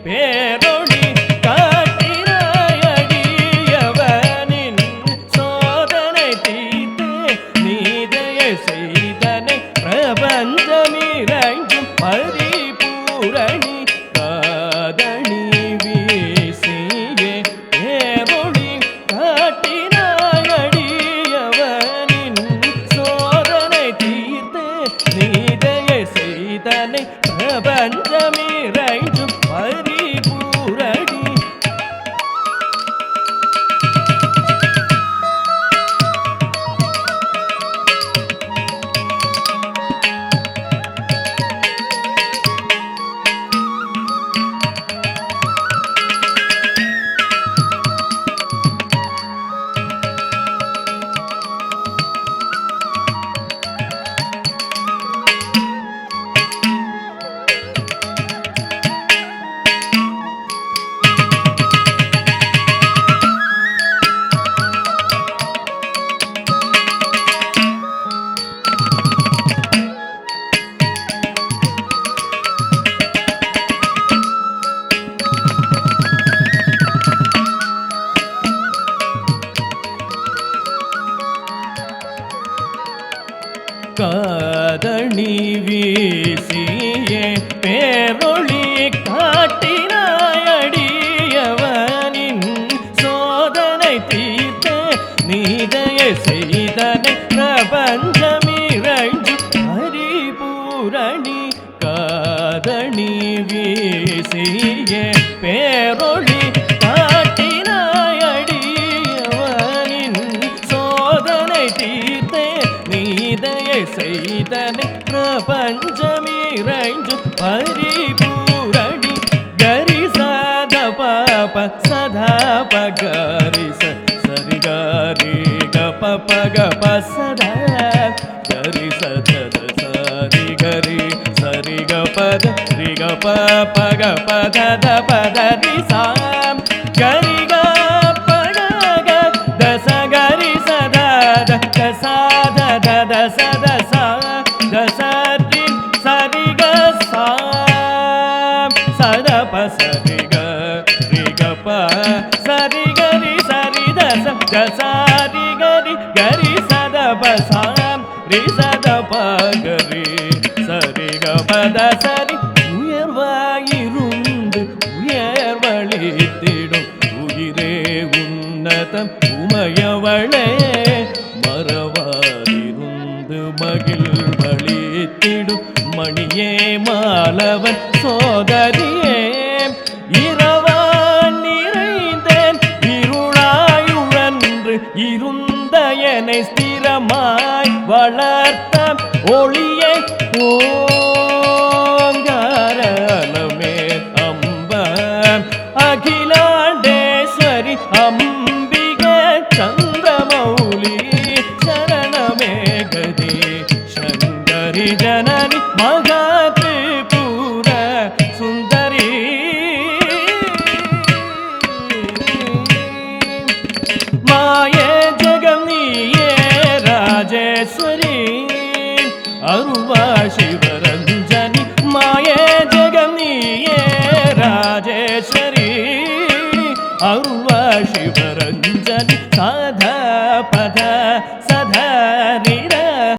பேரொளி காட்டினாயடியவனே காதணி வீசியே பேரொளி காட்டினாயடியவனின் சோதனை தீர்த்த நீதையை செய்தனை பிரபஞ்சமிரஞ்சு ஹரிபூரணி காதணி வீசியே பேரொளி காட்டினாயடியவனின் சோதனை தீர்த்த நீதையை செய்தனை பிரபஞ்சமிரஞ்சு பரிபூரணி கரி சத பாப சதா பகரி சரி கரி கப பக பசதா கரி சத சரி கரி சரி கபத ரி கப பக பத த பத ரி சாம் கரி க பக க தச கரி சதா த சத த தச தச தச ரி சரி க சாம் சத ப சரி க ரி க ப சரி கரி சரி தச தச ரி கரி கரி சத ப சாம் ரி சத ப கரி சரி க ப த சரி உயர்வாயிருந்து உயர்வளித்திடும் உயிரே உன்னதம் உமையவளே மறவாதிருந்து மகிழ்வளித்திடும் மணியே மாலவன் சோதரியே இரவான் நிறைந்தேன் இருளாயுழன்று இருந்த என்னை ஸ்திரமாய் வளர்த்த ஒளியை ஓங்காரமே அம்ப அகிலாண்டேஸ்வரி அம்பிகே சந்திரமௌலி சரணமே கதி சங்கரி ஜனனி மகா திரிபுர சுந்தரி மாயே ஜெகம்னியே ராஜேஸ்வரி அருவா சிவரஞ்சனி மாயே ஜெகம்னியே ராஜேஸ்வரி அரு